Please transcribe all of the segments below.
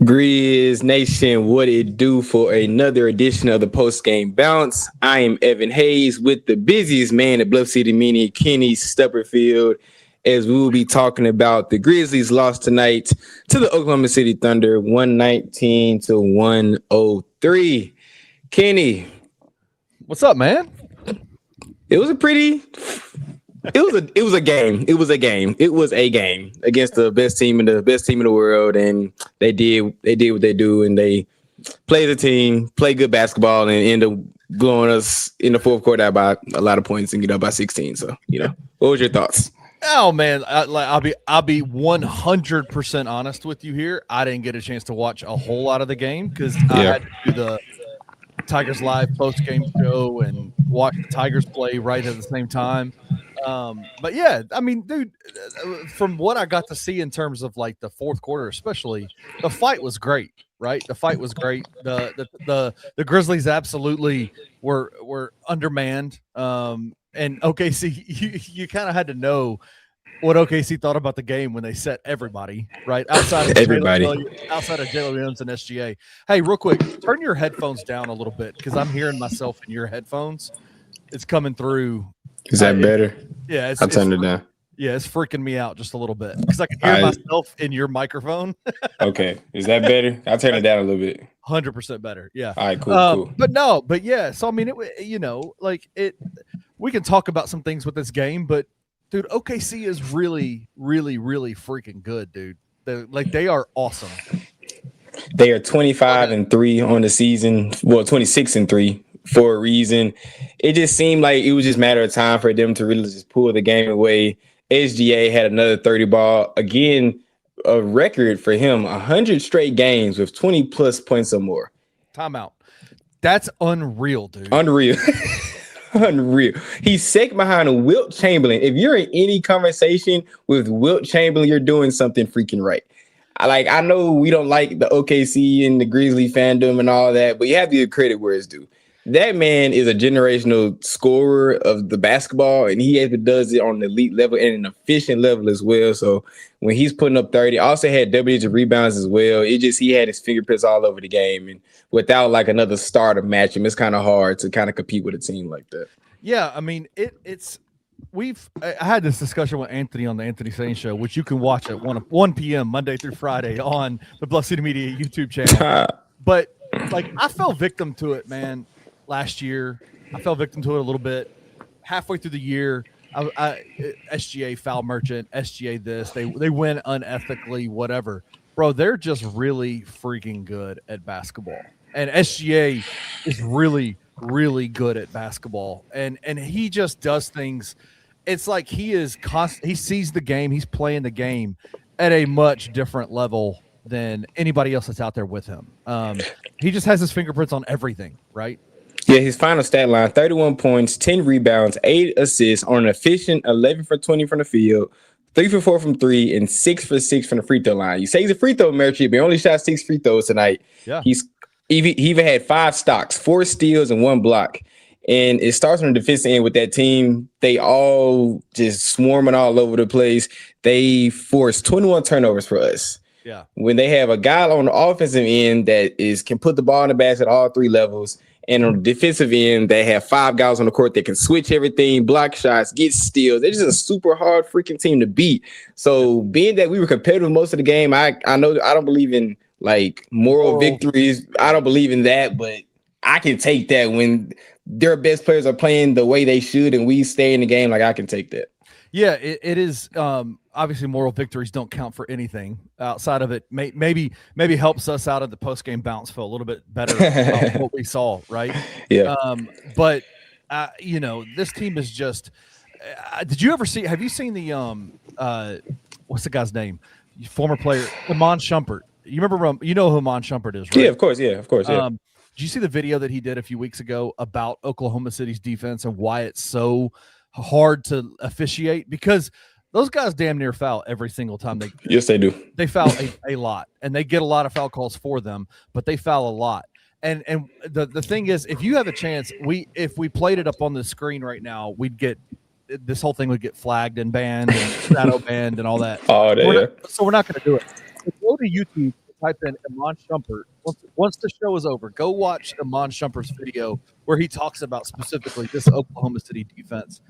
Grizz Nation, what it do for another edition of the post game bounce? I am Evan Hayes with the busiest man at Bluff City Media, Kenny Stupperfield, as we will be talking about the Grizzlies lost tonight to the Oklahoma City Thunder, 119-103. Kenny, what's up, man? It was a game. It was a game against the best team in the world, and they did what they do, and they played the team, play good basketball, and end up blowing us in the fourth quarter out by a lot of points and get up by 16. So, what was your thoughts? Oh man, I'll be 100% honest with you here. I didn't get a chance to watch a whole lot of the game because I had to do the Tigers Live post-game show and watch the Tigers play right at the same time. But yeah, I mean, dude, from what I got to see in terms of like the fourth quarter, especially, the fight was great, right? The fight was great. The Grizzlies absolutely were undermanned. And OKC, you kind of had to know what OKC thought about the game when they set everybody, right? Outside of Jalen Williams and SGA. Hey, real quick, turn your headphones down a little bit because I'm hearing myself in your headphones. It's coming through. Is that better? Yeah. I'll turn it down. Yeah, it's freaking me out just a little bit because I can hear myself in your microphone. Okay. Is that better? I'll turn it down a little bit. 100% better. Yeah. All right, cool. But yeah. So, I mean, we can talk about some things with this game, but dude, OKC is really, really, really freaking good, dude. They are awesome. They are 25-3 on the season. Well, 26-3 for a reason. It just seemed like it was just a matter of time for them to really just pull the game away. SGA had another 30 ball. Again, a record for him, 100 straight games with 20-plus points or more. Timeout. That's unreal, dude. Unreal. He's second behind Wilt Chamberlain. If you're in any conversation with Wilt Chamberlain, you're doing something freaking right. I know we don't like the OKC and the Grizzly fandom and all that, but you have to give credit where it's due. That man is a generational scorer of the basketball, and he does it on an elite level and an efficient level as well. So when he's putting up 30, also had double-digit rebounds as well. He had his fingerprints all over the game, and without like another star to match him, it's kind of hard to kind of compete with a team like that. Yeah, I mean, I had this discussion with Anthony on the Anthony Sane Show, which you can watch at 1 p.m. Monday through Friday on the Bluff City Media YouTube channel. But I fell victim to it, man. Last year, I fell victim to it a little bit. Halfway through the year, SGA foul merchant, SGA this. They win unethically, whatever. Bro, they're just really freaking good at basketball. And SGA is really, really good at basketball. And he just does things. It's like he sees the game. He's playing the game at a much different level than anybody else that's out there with him. He just has his fingerprints on everything, right? Yeah, his final stat line, 31 points, 10 rebounds, 8 assists on an efficient 11 for 20 from the field, 3 for 4 from 3, and 6 for 6 from the free throw line. You say he's a free throw merchant, but he only shot 6 free throws tonight. Yeah. He even had 5 stocks, 4 steals, and 1 block. And it starts on the defensive end with that team. They all just swarming all over the place. They forced 21 turnovers for us. Yeah. When they have a guy on the offensive end that can put the ball in the basket at all 3 levels, and on the defensive end, they have 5 guys on the court that can switch everything, block shots, get steals. They're just a super hard freaking team to beat. So being that we were competitive most of the game, I know I don't believe in like moral victories. I don't believe in that, but I can take that when their best players are playing the way they should and we stay in the game. Like I can take that. Yeah, it is. Obviously, moral victories don't count for anything outside of it. Maybe helps us out of the post game bounce feel a little bit better about what we saw, right? Yeah. But this team is just. Did you ever see? Have you seen the what's the guy's name? Former player Iman Shumpert. You remember? You know who Iman Shumpert is, right? Yeah, of course. Yeah. Did you see the video that he did a few weeks ago about Oklahoma City's defense and why it's so hard to officiate? Because those guys damn near foul every single time Yes, they do. They foul a lot, and they get a lot of foul calls for them, but they foul a lot. And the thing is, if you have a chance, if we played it up on the screen right now, we'd get this whole thing would get flagged and banned and shadow banned and all that. Oh, so we're not going to do it. So go to YouTube, type in Iman Shumpert. Once the show is over, go watch Iman Shumpert's video where he talks about specifically this Oklahoma City defense.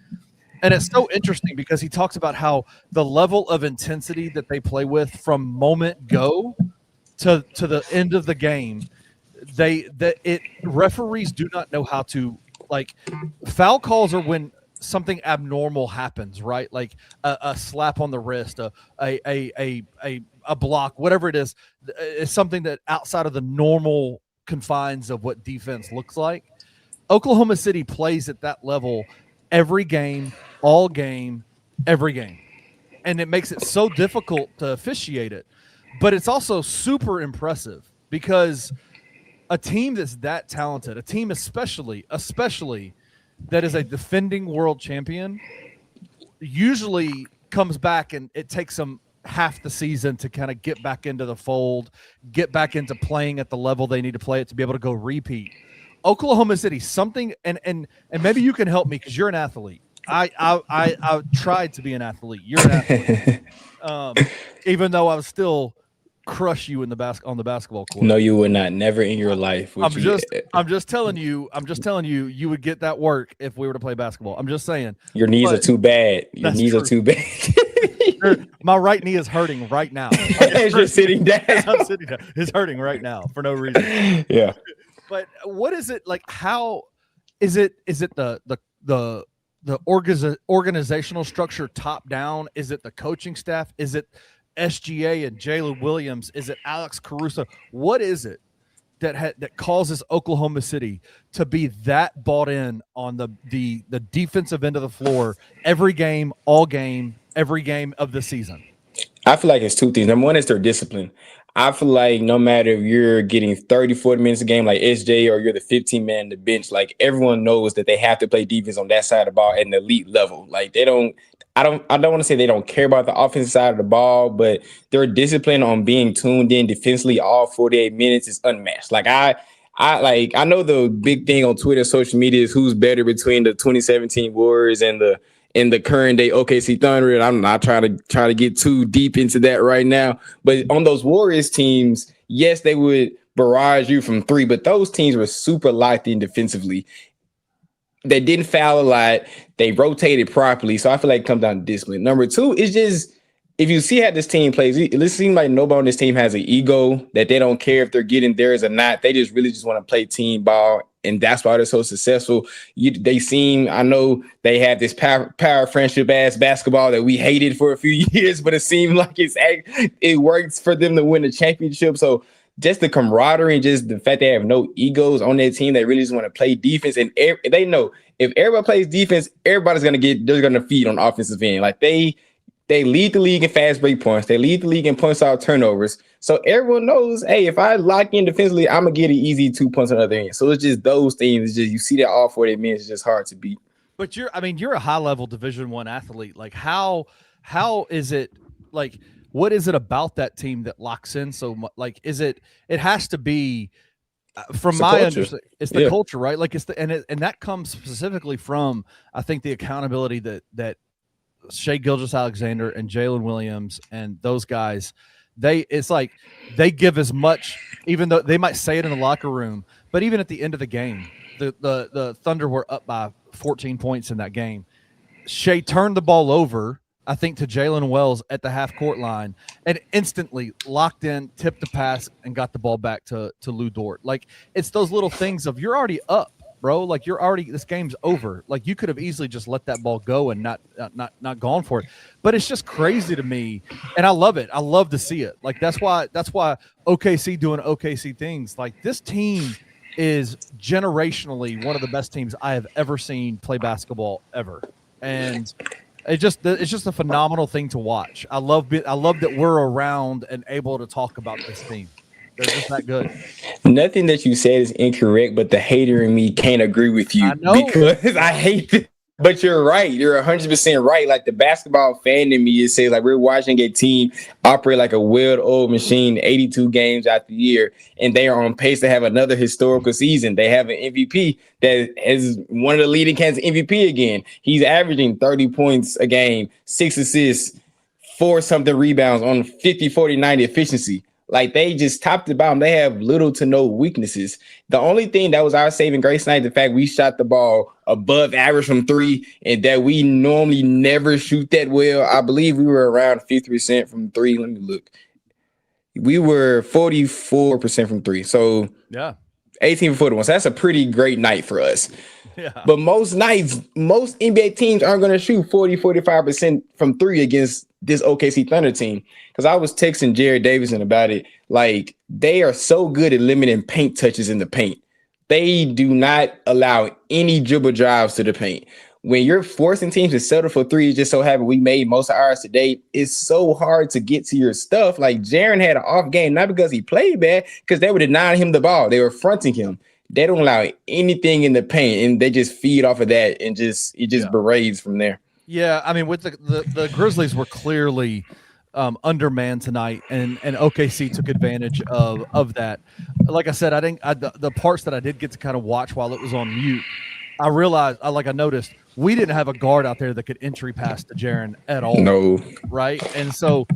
And it's so interesting because he talks about how the level of intensity that they play with from moment go to the end of the game, referees do not know how to, like, foul calls are when something abnormal happens, right? Like a slap on the wrist, a block, whatever it is something that outside of the normal confines of what defense looks like. Oklahoma City plays at that level every game, all game, every game. And it makes it so difficult to officiate it. But it's also super impressive because a team that's that talented, a team especially that is a defending world champion, usually comes back and it takes them half the season to kind of get back into the fold, get back into playing at the level they need to play it to be able to go repeat. Oklahoma City, something, and maybe you can help me because you're an athlete. I tried to be an athlete. You're an athlete, even though I was still crush you in on the basketball court. No, you would not. Never in your life. I'm just telling you. You would get that work if we were to play basketball. I'm just saying. Your knees are too bad. Your knees are too bad. My right knee is hurting right now. As you're sitting down. I'm sitting down. It's hurting right now for no reason. Yeah. But what is it like? How is it? Is it the organizational structure top down? Is it the coaching staff? Is it SGA and Jalen Williams? Is it Alex Caruso? What is it that causes Oklahoma City to be that bought in on the defensive end of the floor every game, all game, every game of the season? I feel like it's two things. Number one is their discipline. I feel like no matter if you're getting 30, 40 minutes a game like SJ or you're the 15 man on the bench, like everyone knows that they have to play defense on that side of the ball at an elite level. Like I don't want to say they don't care about the offensive side of the ball, but their discipline on being tuned in defensively all 48 minutes is unmatched. Like I know the big thing on Twitter, social media is who's better between the 2017 Warriors and the current day OKC Thunder. And I'm not trying to get too deep into that right now. But on those Warriors teams, yes, they would barrage you from three, but those teams were super locked in defensively. They didn't foul a lot. They rotated properly. So I feel like it comes down to discipline. Number two is just, if you see how this team plays, it seems like nobody on this team has an ego that they don't care if they're getting theirs or not. They just really just want to play team ball. And that's why they're so successful. I know they have this power friendship ass basketball that we hated for a few years, but it seemed like it works for them to win the championship. So just the camaraderie and just the fact they have no egos on their team, they really just want to play defense. And they know if everybody plays defense, everybody's going to feed on the offensive end. Like they lead the league in fast break points. They lead the league in points out turnovers. So everyone knows, hey, if I lock in defensively, I'm going to get an easy 2 points on the other end. So it's just those things. It's just, you see that all 48 minutes, it's just hard to beat. But you're a high level Division I athlete. Like how is it, like, what is it about that team that locks in so much? Like, it has to be, from my understanding, it's the culture, right? Like and that comes specifically from, I think, the accountability that Shai Gilgeous-Alexander and Jalen Williams and those guys, it's like they give as much, even though they might say it in the locker room, but even at the end of the game, the Thunder were up by 14 points in that game. Shai turned the ball over, I think, to Jalen Wells at the half court line and instantly locked in, tipped the pass, and got the ball back to Lou Dort. Like, it's those little things of, you're already up, bro. Like, this game's over. Like, you could have easily just let that ball go and not gone for it. But it's just crazy to me, and I love it. I love to see it. Like, that's why OKC doing OKC things. Like, this team is generationally one of the best teams I have ever seen play basketball ever. And it's just a phenomenal thing to watch. I love that we're around and able to talk about this team. They're just that good. Nothing that you said is incorrect, but the hater in me can't agree with you because I hate it. But you're right. You're 100% right. Like, the basketball fan in me, it says, like, we're watching a team operate like a well-oiled machine 82 games out the year, and they are on pace to have another historical season. They have an MVP that is one of the leading candidates MVP again. He's averaging 30 points a game, 6 assists, 4-something rebounds on 50, 40, 90 efficiency. Like they just top to bottom, they have little to no weaknesses. The only thing that was our saving grace tonight, the fact we shot the ball above average from three, and that we normally never shoot that well. I believe we were around 50% from three. Let me look. We were 44% from three. So yeah, 18 for 41. So that's a pretty great night for us. yeah. But most nights, most NBA teams aren't going to shoot 45% from three against this OKC Thunder team. Because I was texting Jared Davison about it. Like, they are so good at limiting paint touches in the paint. They do not allow any dribble drives to the paint. When you're forcing teams to settle for three, just so happen we made most of ours today, it's so hard to get to your stuff. Like, Jaren had an off game, not because he played bad, because they were denying him the ball. They were fronting him. They don't allow anything in the paint, and they just feed off of that, and it just berets from there. Yeah, I mean, with the Grizzlies were clearly undermanned tonight, and OKC took advantage of that. Like I said, the parts that I did get to kind of watch while it was on mute, I realized, I noticed we didn't have a guard out there that could entry pass to Jaren at all. No. Right? And so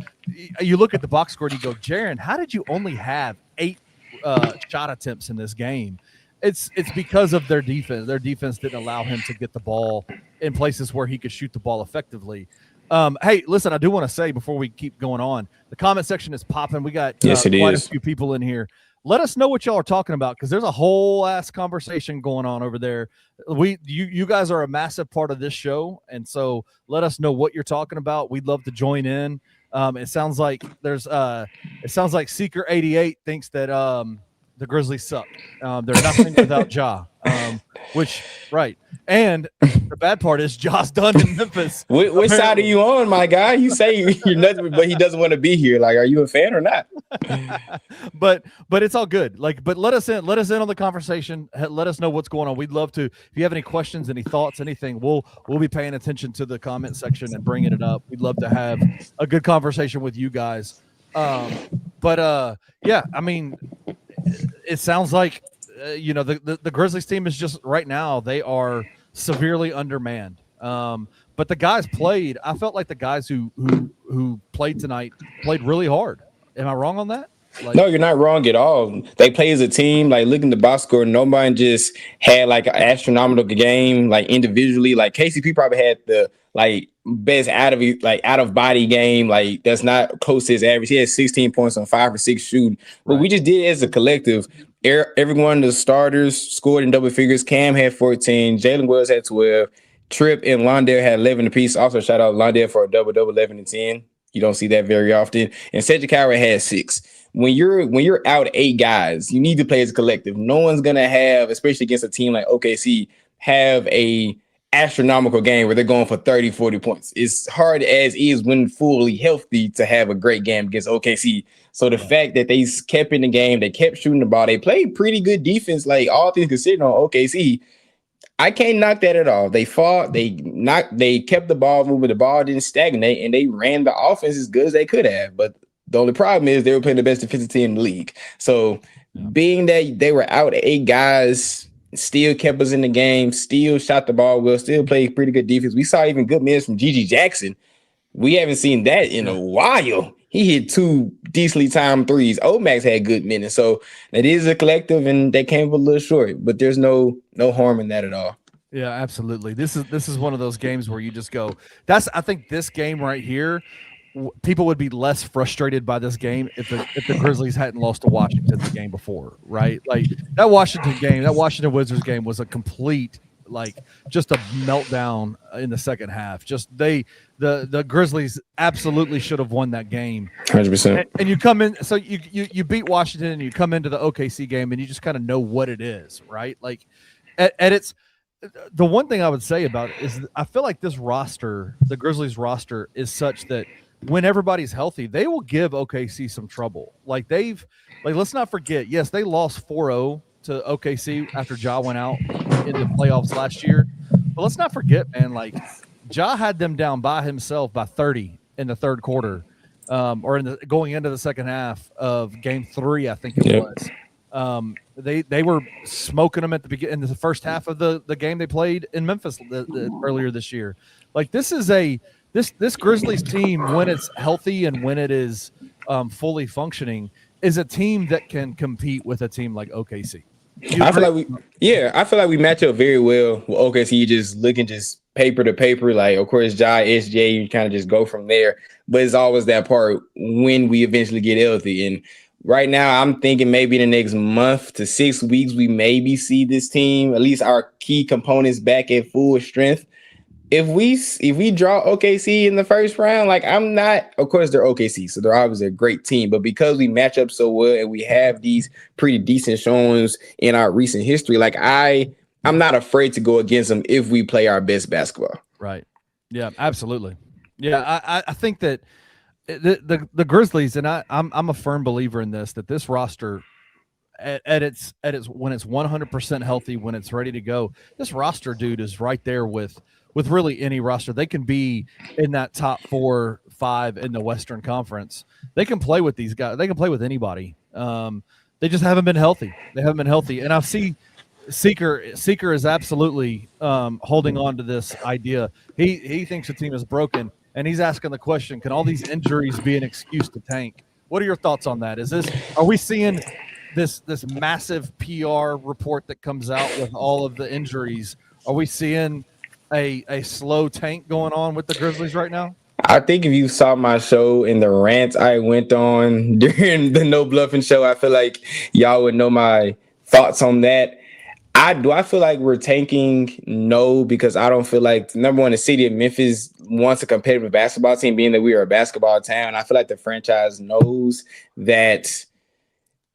you look at the box score and you go, Jaren, how did you only have 8 shot attempts in this game? It's because of their defense. Their defense didn't allow him to get the ball in places where he could shoot the ball effectively. Hey, listen, I do want to say before we keep going on, the comment section is popping. We got quite a few people in here. Let us know what y'all are talking about, because there's a whole ass conversation going on over there. You guys are a massive part of this show, and so let us know what you're talking about. We'd love to join in. It sounds like Seeker 88 thinks that the Grizzlies suck. They're nothing without Ja. Which right. And the bad part is Ja's done in Memphis. Which side are you on, my guy? You say you're nothing, but he doesn't want to be here. Like, are you a fan or not? but it's all good. Like, but let us in on the conversation. Let us know what's going on. We'd love to. If you have any questions, any thoughts, anything, we'll be paying attention to the comment section and bringing it up. We'd love to have a good conversation with you guys. Yeah, I mean, it sounds like the Grizzlies team is just right now, they are severely undermanned. But the guys played. I felt like the guys who played tonight played really hard. Am I wrong on that? No, you're not wrong at all. They play as a team. Like, looking at the box score, nobody just had like an astronomical game. Like, individually, like KCP probably had the best out of body game. Like, that's not close to his average. He had 16 points on 5 or 6 shooting. But we just did as a collective. Every one of the starters scored in double figures. Cam had 14. Jalen Wells had 12. Tripp and Londale had 11 apiece. Also, shout out Londale for a double-double, 11 and 10. You don't see that very often. And Cedric Howard had 6. When you're out 8 guys, you need to play as a collective. No one's gonna have, especially against a team like OKC, have a astronomical game where they're going for 30, 40 points. It's hard as is when fully healthy to have a great game against OKC. So the fact that they kept in the game, they kept shooting the ball, they played pretty good defense, like all things considered on OKC. I can't knock that at all. They fought, they kept the ball moving, the ball didn't stagnate, and they ran the offense as good as they could have. But the only problem is they were playing the best defensive team in the league. So being that they were out 8 guys, still kept us in the game, still shot the ball well, still played pretty good defense. We saw even good minutes from Gigi Jackson. We haven't seen that in a while. He hit 2 decently timed threes. Omax had good minutes. So it is a collective, and they came up a little short, but there's no harm in that at all. Yeah, absolutely. This is one of those games where you just go, I think this game right here, people would be less frustrated by this game if the Grizzlies hadn't lost to Washington the game before, right? Like, that Washington Wizards game was a complete, just a meltdown in the second half. Just the Grizzlies absolutely should have won that game. 100%. And you come in, so you beat Washington, and you come into the OKC game, and you just kind of know what it is, right? Like, at its the one thing I would say about it is I feel like this roster, the Grizzlies roster, is such that when everybody's healthy, they will give OKC some trouble. Let's not forget, yes, they lost 4-0 to OKC after Ja went out in the playoffs last year. But let's not forget, man, Ja had them down by himself by 30 in the third quarter, or going into the second half of game 3, I think it was. They were smoking them at the beginning in the first half of the game they played in Memphis earlier this year. This is this Grizzlies team, when it's healthy and when it is fully functioning, is a team that can compete with a team like OKC. I feel like we match up very well with OKC. Just looking just paper to paper, like of course SJ, you kind of just go from there. But it's always that part when we eventually get healthy. And right now, I'm thinking maybe in the next month to 6 weeks, we maybe see this team, at least our key components, back at full strength. If we draw OKC in the first round, like I'm not, of course they're OKC, so they're obviously a great team. But because we match up so well and we have these pretty decent showings in our recent history, like I'm not afraid to go against them if we play our best basketball. Right. Yeah, absolutely. Yeah, I think that the Grizzlies, and I'm a firm believer in this, that this roster at its when it's 100% healthy, when it's ready to go, this roster, dude, is right there with really any roster. They can be in that top 4, 5 in the Western Conference. They can play with these guys. They can play with anybody. They just haven't been healthy. They haven't been healthy. And I see Seeker is absolutely holding on to this idea. He thinks the team is broken, and he's asking the question, can all these injuries be an excuse to tank? What are your thoughts on that? Are we seeing this massive PR report that comes out with all of the injuries? Are we seeing a slow tank going on with the Grizzlies right now? I think if you saw my show and the rants I went on during the No Bluffing show, I feel like y'all would know my thoughts on that. I feel like we're tanking? No, because I don't feel like, number one, the city of Memphis wants a competitive basketball team, being that we are a basketball town. I feel like the franchise knows that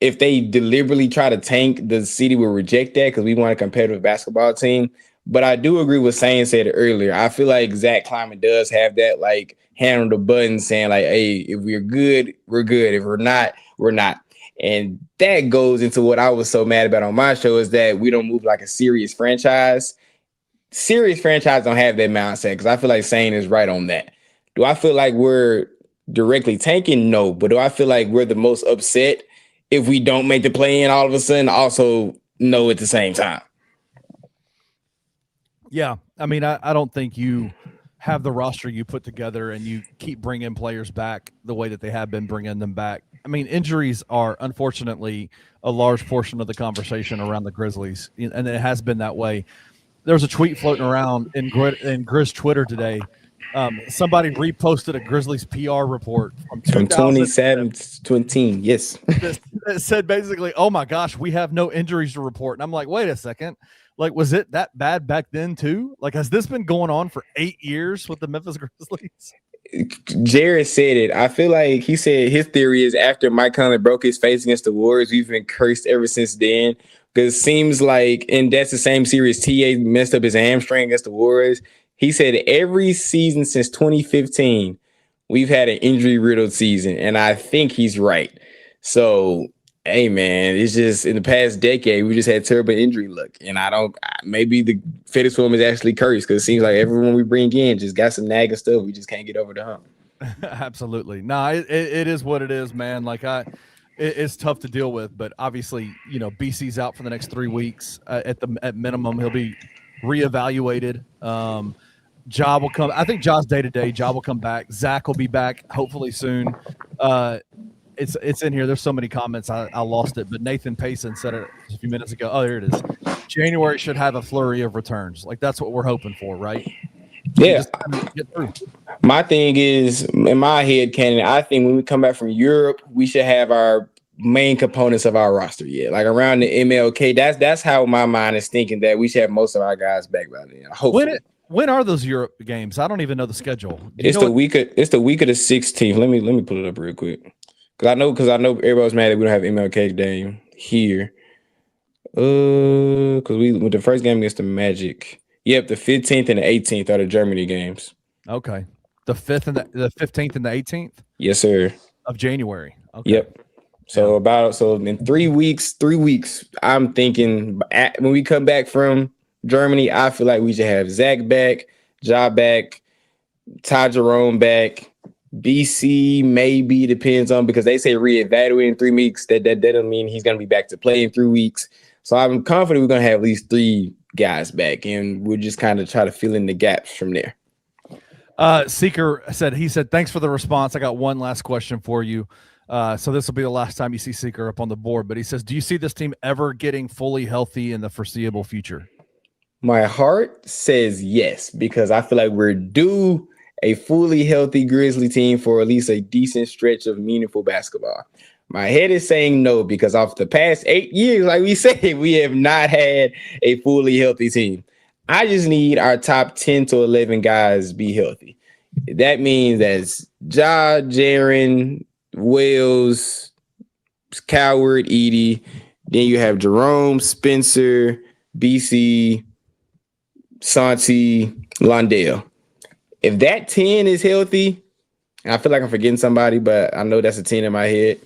if they deliberately try to tank, the city will reject that because we want a competitive basketball team. But I do agree with Sane said it earlier. I feel like Zach Kleiman does have that like hand on the button saying like, hey, if we're good, we're good. If we're not, we're not. And that goes into what I was so mad about on my show is that we don't move like a serious franchise. Serious franchise don't have that mindset because I feel like Sane is right on that. Do I feel like we're directly tanking? No. But do I feel like we're the most upset if we don't make the play in all of a sudden? Also, no at the same time. Yeah, I mean, I don't think you have the roster you put together and you keep bringing players back the way that they have been bringing them back. I mean, injuries are unfortunately a large portion of the conversation around the Grizzlies, and it has been that way. There was a tweet floating around in Grizz Twitter today. Somebody reposted a Grizzlies PR report from 2017, yes. It said basically, oh my gosh, we have no injuries to report. And I'm like, wait a second. Like, was it that bad back then too? Like, has this been going on for 8 years with the Memphis Grizzlies? Jared said it. I feel like he said his theory is after Mike Conley broke his face against the Warriors, we've been cursed ever since then. Because it seems like, and that's the same series TA messed up his hamstring against the Warriors. He said every season since 2015, we've had an injury-riddled season, and I think he's right. So, hey, man, it's just in the past decade, we just had terrible injury luck. And maybe the fittest form is actually cursed because it seems like everyone we bring in just got some nagging stuff. We just can't get over the hump. Absolutely. No, it is what it is, man. Like, it's tough to deal with, but obviously, BC's out for the next 3 weeks. At minimum, he'll be reevaluated. Ja will come. I think Ja's day-to-day. Ja will come back. Zach will be back hopefully soon. It's in here. There's so many comments. I lost it, but Nathan Payson said it a few minutes ago. Oh, there it is. January should have a flurry of returns. Like, that's what we're hoping for, right? Yeah. Get through. My thing is, in my head canon, I think when we come back from Europe, we should have our main components of our roster. Yeah, like around the MLK. That's how my mind is thinking that we should have most of our guys back by then. Hopefully. When are those Europe games? I don't even know the schedule. It's the week of the 16th. Let me pull it up real quick. Because I know everybody's mad that we don't have MLK Day here. Because we with the first game against the Magic. Yep, the 15th and the 18th are the Germany games. Okay. The 5th and the 15th and the 18th? Yes, sir. Of January. Okay. Yep. So in 3 weeks, I'm thinking when we come back from Germany, I feel like we should have Zach back, Ja back, Ty Jerome back, BC maybe, depends on, because they say reevaluate in 3 weeks. That doesn't mean he's going to be back to play in 3 weeks. So I'm confident we're going to have at least 3 guys back, and we'll just kind of try to fill in the gaps from there. Seeker said, thanks for the response. I got one last question for you. So this will be the last time you see Seeker up on the board. But he says, do you see this team ever getting fully healthy in the foreseeable future? My heart says yes, because I feel like we're due a fully healthy Grizzly team for at least a decent stretch of meaningful basketball. My head is saying no, because off the past 8 years, like we said, we have not had a fully healthy team. I just need our top 10 to 11 guys be healthy. That means that's Ja, Jaren, Wells, Coward, Edie. Then you have Jerome, Spencer, BC, Santi, Londale. If that 10 is healthy, and I feel like I'm forgetting somebody, but I know that's a 10 in my head.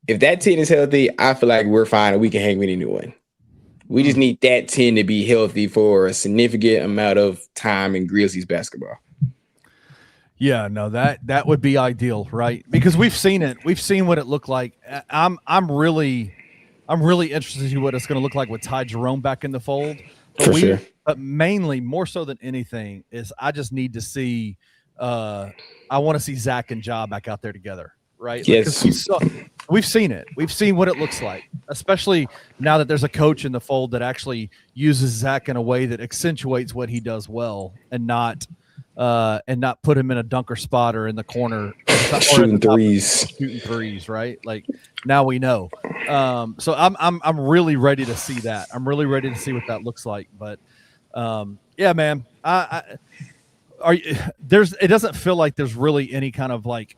If that 10 is healthy, I feel like we're fine and we can hang with anyone. We just need that 10 to be healthy for a significant amount of time in Grizzlies basketball. Yeah, no, that would be ideal, right? Because we've seen it. We've seen what it looked like. I'm really interested to see what it's going to look like with Ty Jerome back in the fold. For sure. But mainly, more so than anything, is I just need to see. I want to see Zach and Ja back out there together, right? Yes. We've seen it. We've seen what it looks like, especially now that there's a coach in the fold that actually uses Zach in a way that accentuates what he does well, and not put him in a dunker spot or in the corner shooting threes, right? Like, now we know. So I'm really ready to see that. I'm really ready to see what that looks like. But yeah, man, it doesn't feel like there's really any kind of like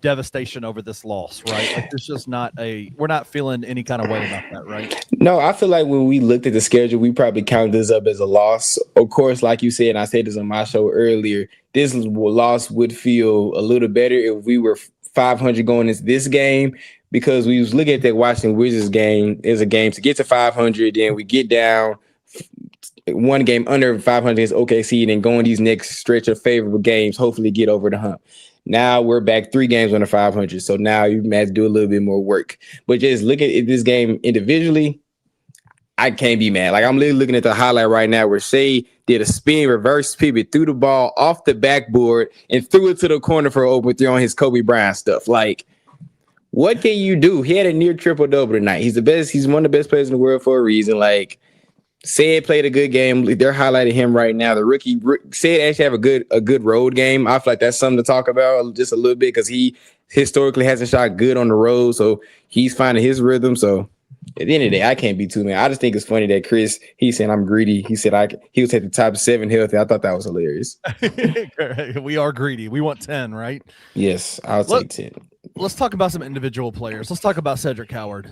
devastation over this loss, right? Like, there's just we're not feeling any kind of way about that, right? No, I feel like when we looked at the schedule, we probably counted this up as a loss. Of course, like you said, and I said this on my show earlier, this loss would feel a little better if we were 500 going into this game, because we was looking at that Washington Wizards game as a game to get to 500, then we get down one game under 500 against OKC, and then going these next stretch of favorable games, hopefully get over the hump. Now we're back 3 games under 500, so now you have to do a little bit more work. But just look at this game individually, I can't be mad. Like, I'm literally looking at the highlight right now where Shea did a spin reverse pivot, threw the ball off the backboard and threw it to the corner for an open three on his Kobe Bryant stuff. Like, what can you do? He had a near triple-double tonight. He's the best. He's one of the best players in the world for a reason. Like, Said played a good game. They're highlighting him right now. The rookie Said actually have a good road game. I feel like that's something to talk about just a little bit, because he historically hasn't shot good on the road, so he's finding his rhythm. So at the end of the day, I can't be too mad. I just think it's funny that Chris, he said I'm greedy. He said he was at the top 7 healthy. I thought that was hilarious. We are greedy. We want 10, right? Yes, I'll take 10. Let's talk about some individual players. Let's talk about Cedric Howard.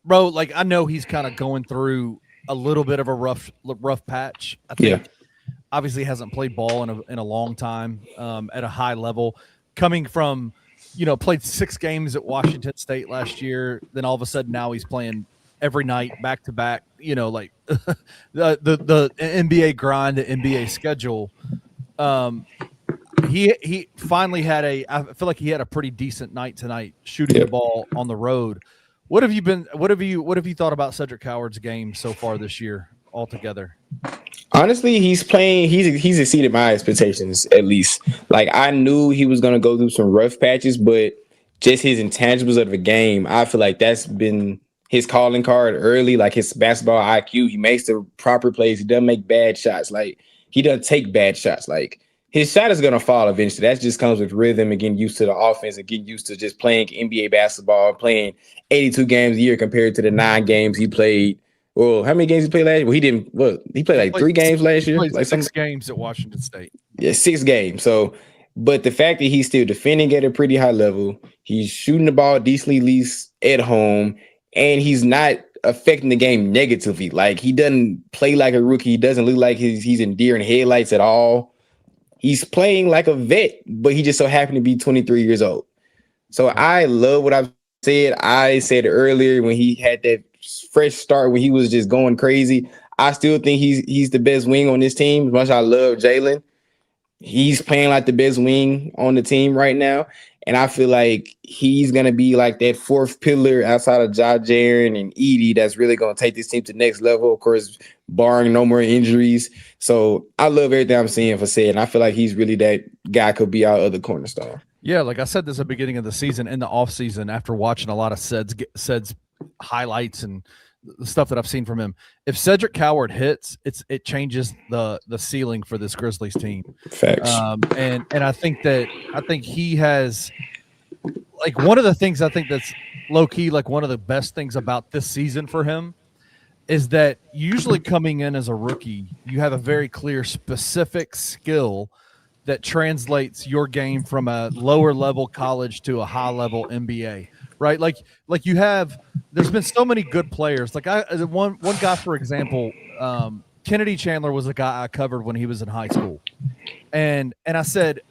Bro, like, I know he's kind of going through a little bit of a rough patch. I think obviously hasn't played ball in a long time at a high level. Coming from, played 6 games at Washington State last year. Then all of a sudden now he's playing every night back to back. Like the NBA grind, the NBA schedule. He finally I feel like he had a pretty decent night tonight, shooting the ball on the road. What have you thought about Cedric Howard's game so far this year altogether? Honestly, he's exceeded my expectations, at least. Like, I knew he was going to go through some rough patches, but just his intangibles of the game, I feel like that's been his calling card early. Like, his basketball IQ, he makes the proper plays. He doesn't make bad shots. Like, he doesn't take bad shots. Like, his shot is going to fall eventually. That just comes with rhythm and getting used to the offense and getting used to just playing NBA basketball, playing 82 games a year compared to the 9 games he played. Well, how many games he played last year? Well, he didn't. Well, he played like 3 games last year. Like 6 games at Washington State. Yeah, 6 games. So, but the fact that he's still defending at a pretty high level, he's shooting the ball decently, at least at home, and he's not affecting the game negatively. Like, he doesn't play like a rookie. He doesn't look like he's in deer in headlights at all. He's playing like a vet, but he just so happened to be 23 years old. So I love what I've said. I said earlier when he had that fresh start, when he was just going crazy, I still think he's the best wing on this team. As much as I love Jalen, he's playing like the best wing on the team right now. And I feel like he's going to be like that 4th pillar outside of Ja, Jaren, and Edie that's really going to take this team to the next level, of course, barring no more injuries. So I love everything I'm seeing for Said, and I feel like he's really that guy could be our other cornerstone. Yeah, like I said this at the beginning of the season, in the offseason, after watching a lot of Ced's highlights and the stuff that I've seen from him. If Cedric Coward hits, it changes the ceiling for this Grizzlies team. Facts. And I think he has, like, one of the things I think that's low key, like one of the best things about this season for him is that usually coming in as a rookie, you have a very clear, specific skill that translates your game from a lower level college to a high level NBA, right? Like you have, there's been so many good players. Like one guy, for example, Kennedy Chandler was a guy I covered when he was in high school. And I said,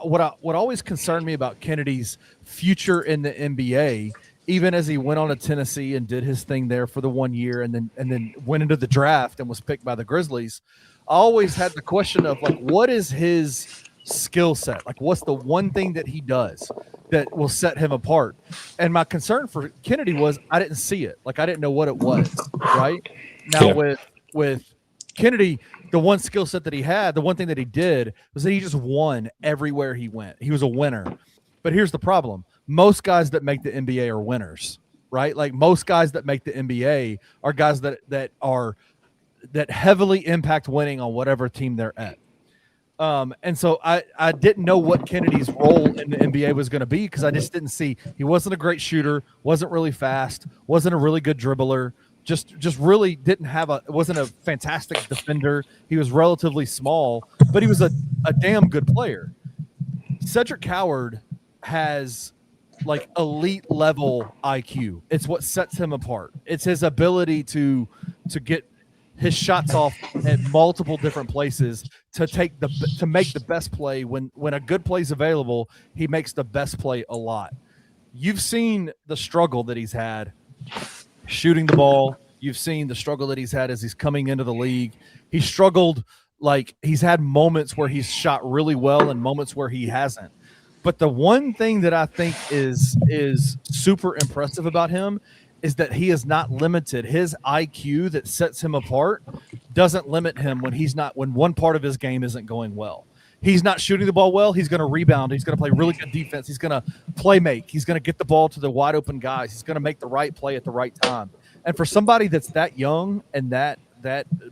what always concerned me about Kennedy's future in the NBA, even as he went on to Tennessee and did his thing there for the 1 year and then went into the draft and was picked by the Grizzlies, I always had the question of, like, what is his skill set? Like, what's the one thing that he does that will set him apart? And my concern for Kennedy was I didn't see it. Like, I didn't know what it was, right? Now with Kennedy, the one skill set that he had, the one thing that he did was that he just won everywhere he went. He was a winner. But here's the problem. Most guys that make the NBA are winners, right? Like, most guys that make the NBA are guys that heavily impact winning on whatever team they're at. And so I didn't know what Kennedy's role in the NBA was going to be, because I just didn't see. He wasn't a great shooter, wasn't really fast, wasn't a really good dribbler, just really wasn't a fantastic defender. He was relatively small, but he was a damn good player. Cedric Coward has, like, elite level IQ. It's what sets him apart. It's his ability to get his shots off at multiple different places to make the best play. When a good play is available, he makes the best play a lot. You've seen the struggle that he's had shooting the ball. You've seen the struggle that he's had as he's coming into the league. He struggled, like, he's had moments where he's shot really well and moments where he hasn't. But the one thing that I think is super impressive about him is that he is not limited. His IQ that sets him apart doesn't limit him when one part of his game isn't going well. He's not shooting the ball well. He's going to rebound. He's going to play really good defense. He's going to play make. He's going to get the ball to the wide open guys. He's going to make the right play at the right time. And for somebody that's that young and that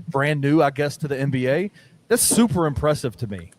brand new, I guess, to the NBA, that's super impressive to me.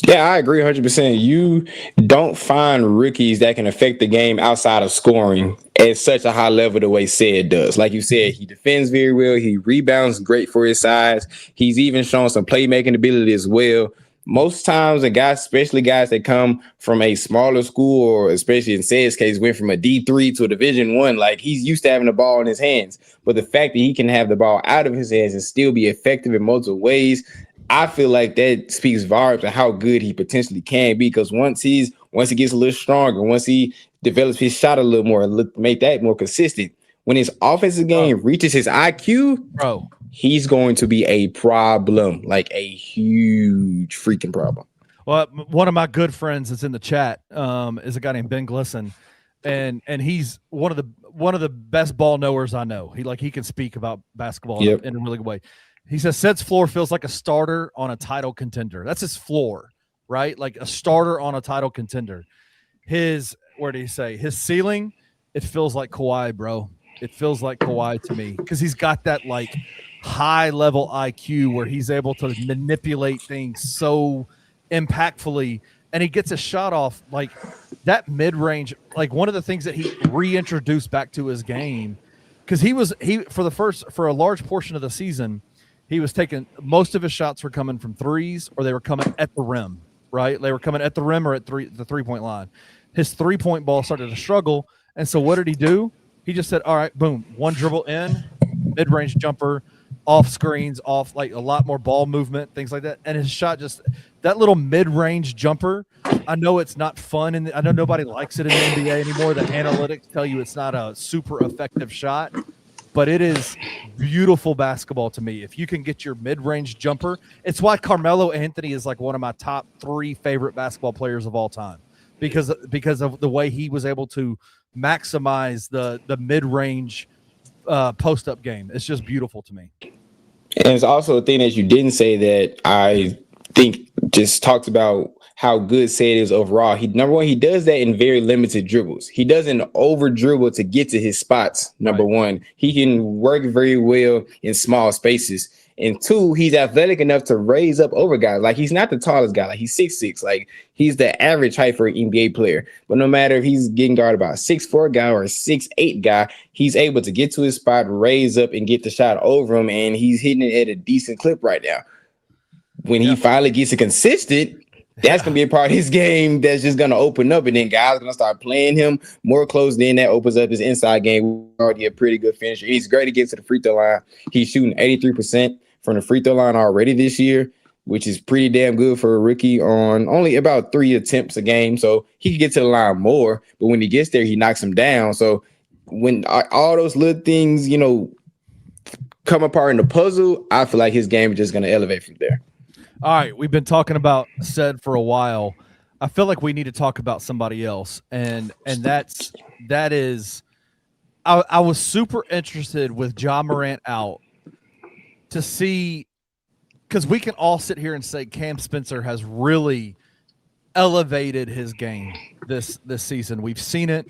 Yeah, I agree 100%. You don't find rookies that can affect the game outside of scoring at such a high level the way Ced does. Like you said, he defends very well. He rebounds great for his size. He's even shown some playmaking ability as well. Most times, the guys, especially guys that come from a smaller school, or especially in Ced's case, went from a D3 to a Division I, like, he's used to having the ball in his hands. But the fact that he can have the ball out of his hands and still be effective in multiple ways, I feel like that speaks volumes to how good he potentially can be. Because once he gets a little stronger, once he develops his shot a little more, make that more consistent, when his offensive game reaches his IQ, he's going to be a problem, like a huge freaking problem. Well, one of my good friends that's in the chat is a guy named Ben Glisson, and he's one of the best ball knowers I know. He can speak about basketball in a really good way. He says Ced's floor feels like a starter on a title contender. That's his floor, right? Like a starter on a title contender. Where did he say? His ceiling, it feels like Kawhi, bro. It feels like Kawhi to me, because he's got that, like, high level IQ where he's able to manipulate things so impactfully, and he gets a shot off, like, that mid-range. Like, one of the things that he reintroduced back to his game, because for a large portion of the season, he was taking, most of his shots were coming from threes, or they were coming at the rim, right? They were coming at the rim or at the three-point line. His three-point ball started to struggle, and so what did he do? He just said, all right, boom, one dribble in, mid-range jumper, off screens, off, like, a lot more ball movement, things like that. And his shot, just that little mid-range jumper, I know it's not fun, and I know nobody likes it in the NBA anymore. The analytics tell you it's not a super effective shot, but it is beautiful basketball to me. If you can get your mid-range jumper, it's why Carmelo Anthony is, like, one of my top 3 favorite basketball players of all time, because of the way he was able to maximize the mid-range post-up game. It's just beautiful to me. And it's also a thing that you didn't say that I think just talks about how good Said is overall. Number one, he does that in very limited dribbles. He doesn't over dribble to get to his spots. Number one, he can work very well in small spaces. And two, he's athletic enough to raise up over guys. Like, he's not the tallest guy. Like, he's 6'6". Like, he's the average height for an NBA player. But no matter if he's getting guarded by a 6'4" guy or a 6'8" guy, he's able to get to his spot, raise up, and get the shot over him. And he's hitting it at a decent clip right now. When he finally gets it consistent, that's going to be a part of his game that's just going to open up. And then guys are going to start playing him more closely. And that opens up his inside game. Already a pretty good finisher. He's great to get to the free throw line. He's shooting 83% from the free throw line already this year, which is pretty damn good for a rookie on only about 3 attempts a game. So he can get to the line more. But when he gets there, he knocks him down. So when all those little things, come apart in the puzzle, I feel like his game is just going to elevate from there. All right, we've been talking about Said for a while. I feel like we need to talk about somebody else, and that is, I was super interested with Ja Morant out to see, because we can all sit here and say Cam Spencer has really elevated his game this season. We've seen it.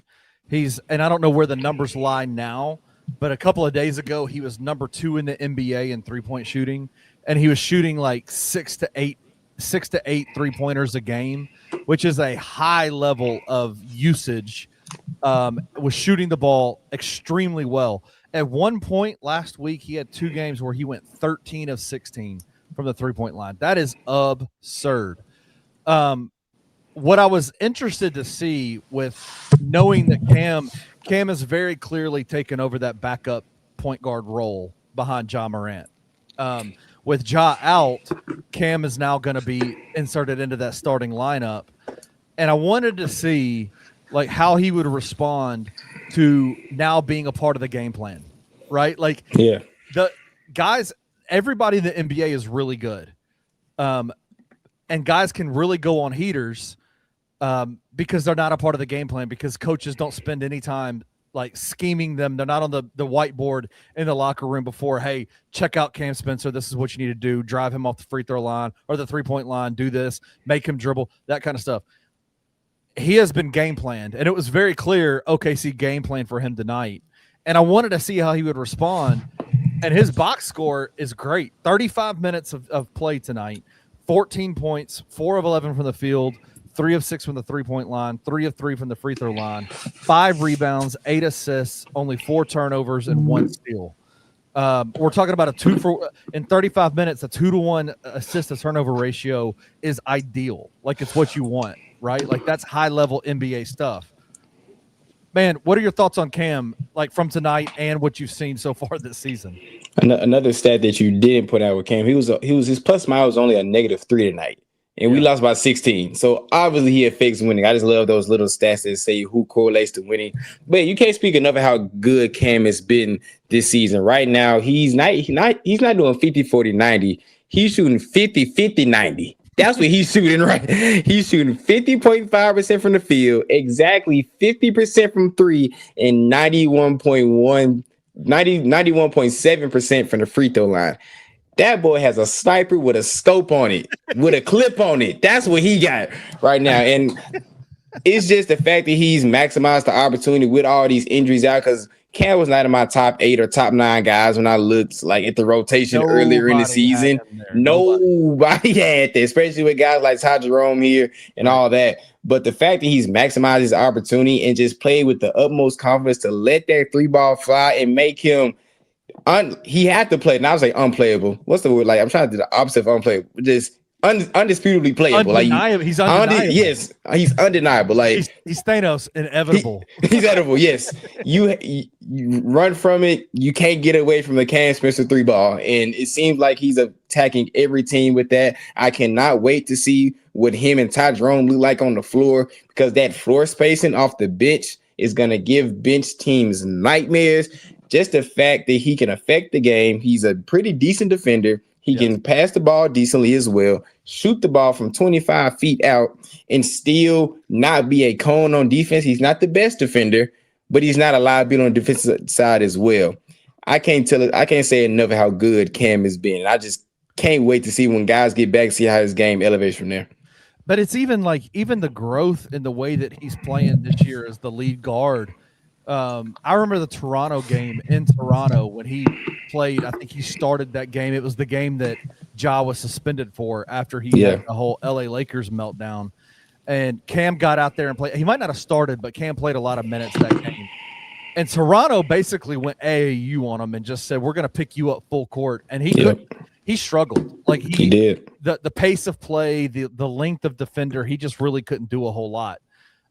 And I don't know where the numbers lie now, but a couple of days ago he was number 2 in the NBA in 3-point shooting. And he was shooting like 6 to 8 3-pointers a game, which is a high level of usage. Was shooting the ball extremely well. At one point last week, he had 2 games where he went 13 of 16 from the 3-point line. That is absurd. What I was interested to see with knowing that Cam has very clearly taken over that backup point guard role behind Ja Morant. With Ja out, Cam is now going to be inserted into that starting lineup. And I wanted to see like how he would respond to now being a part of the game plan, right? Like, the guys, everybody in the NBA is really good. And guys can really go on heaters because they're not a part of the game plan, because coaches don't spend any time like scheming them. They're not on the whiteboard in the locker room before, hey, check out Cam Spencer. This is what you need to do. Drive him off the free throw line or the 3-point line. Do this, make him dribble, that kind of stuff. He has been game planned, and it was very clear OKC game plan for him tonight. And I wanted to see how he would respond. And his box score is great. 35 minutes of play tonight, 14 points, 4 of 11 from the field, 3 of 6 from the 3-point line, 3 of 3 from the free throw line, 5 rebounds, 8 assists, only 4 turnovers, and 1 steal. We're talking about in 35 minutes, a 2-to-1 assist to turnover ratio is ideal. Like, it's what you want, right? Like, that's high level NBA stuff. Man, what are your thoughts on Cam, like from tonight and what you've seen so far this season? Another stat that you didn't put out with Cam, his plus minus was only a -3 tonight. And we lost by 16. So obviously he affects winning. I just love those little stats that say who correlates to winning. But you can't speak enough of how good Cam has been this season. Right now, he's not doing 50-40-90. He's shooting 50-50-90. That's what he's shooting, right? He's shooting 50.5% from the field, exactly 50% from 3, and 91.7% from the free throw line. That boy has a sniper with a scope on it, with a clip on it. That's what he got right now. And it's just the fact that he's maximized the opportunity with all these injuries out, because Cam was not in my top 8 or top 9 guys when I looked like at the rotation earlier in the season. Nobody had that, especially with guys like Ty Jerome here and all that. But the fact that he's maximized his opportunity and just played with the utmost confidence to let that 3-ball fly and make him he had to play, and I was like unplayable. What's the word? Like, I'm trying to do the opposite of unplayable. Just undisputably playable. He's undeniable. Yes, he's undeniable. Like, he's Thanos, inevitable. He's edible. Yes, you run from it. You can't get away from the Cam Spencer 3-ball, and it seems like he's attacking every team with that. I cannot wait to see what him and Ty Jerome look like on the floor, because that floor spacing off the bench is gonna give bench teams nightmares. Just the fact that he can affect the game. He's a pretty decent defender. He can pass the ball decently as well, shoot the ball from 25 feet out, and still not be a cone on defense. He's not the best defender, but he's not a liability on the defensive side as well. I can't say enough how good Cam has been. I just can't wait to see when guys get back, see how his game elevates from there. But it's even the growth in the way that he's playing this year as the lead guard. I remember the Toronto game in Toronto when he played. I think he started that game. It was the game that Ja was suspended for after he had the whole LA Lakers meltdown. And Cam got out there and played. He might not have started, but Cam played a lot of minutes that game. And Toronto basically went AAU on him and just said, "We're going to pick you up full court." And he couldn't. He struggled. Like he did. The pace of play, the length of defender, he just really couldn't do a whole lot.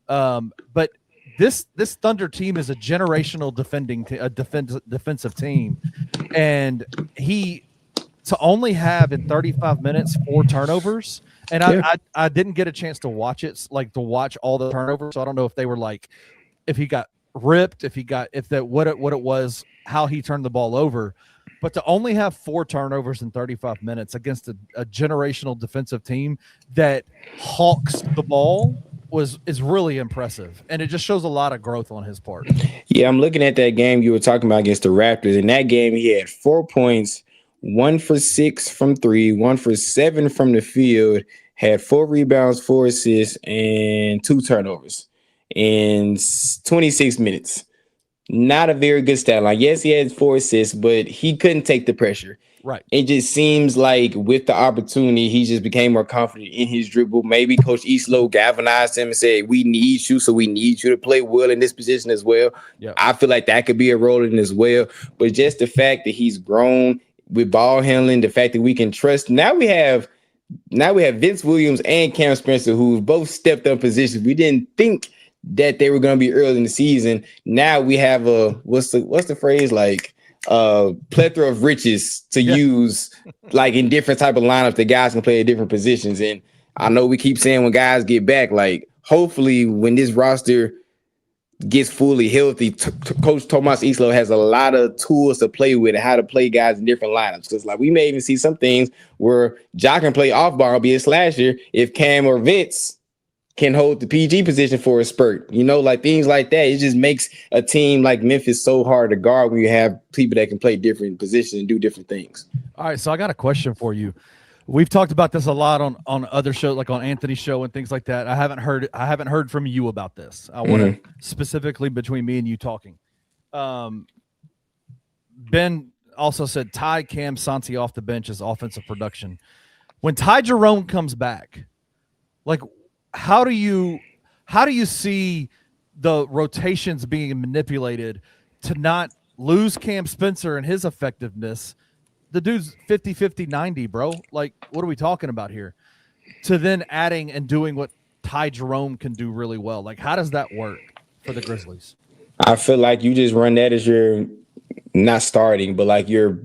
But this Thunder team is a generational defensive team, and to only have in 35 minutes 4 turnovers. And I didn't get a chance to watch it, to watch all the turnovers. So I don't know if they were if he got ripped, what it was, how he turned the ball over. But to only have 4 turnovers in 35 minutes against a generational defensive team that hawks the ball is really impressive. And it just shows a lot of growth on his part. Yeah, I'm looking at that game you were talking about against the Raptors. In that game, he had 4 points, 1 for 6 from 3, 1 for 7 from the field, had 4 rebounds, 4 assists, and 2 turnovers in 26 minutes. Not a very good stat line. Yes, he had 4 assists, but he couldn't take the pressure. Right. It just seems like with the opportunity, he just became more confident in his dribble. Maybe Coach Eastlow galvanized him and said, "We need you, so we need you to play well in this position as well." Yep. I feel like that could be a role in as well. But just the fact that he's grown with ball handling, the fact that we can trust. Now we have Vince Williams and Cam Spencer, who both stepped up positions. We didn't think that they were going to be early in the season. Now we have what's the phrase, plethora of riches to use in different type of lineups that guys can play at different positions. And I know we keep saying when guys get back, hopefully when this roster gets fully healthy, Coach Tomas Eastlow has a lot of tools to play with and how to play guys in different lineups. Because we may even see some things where Ja can play off ball, be a slasher, if Cam or Vince can hold the PG position for a spurt, things like that. It just makes a team like Memphis so hard to guard when you have people that can play different positions and do different things. All right, so I got a question for you. We've talked about this a lot on other shows, like on Anthony's show and things like that. I haven't heard from you about this. I want to specifically between me and you talking. Ben also said Ty, Cam, Santi off the bench is offensive production. When Ty Jerome comes back, how do you see the rotations being manipulated to not lose Cam Spencer and his effectiveness? The dude's 50, 90, bro. What are we talking about here? To then adding and doing what Ty Jerome can do really well. How does that work for the Grizzlies? I feel like you just run that as your not starting, but your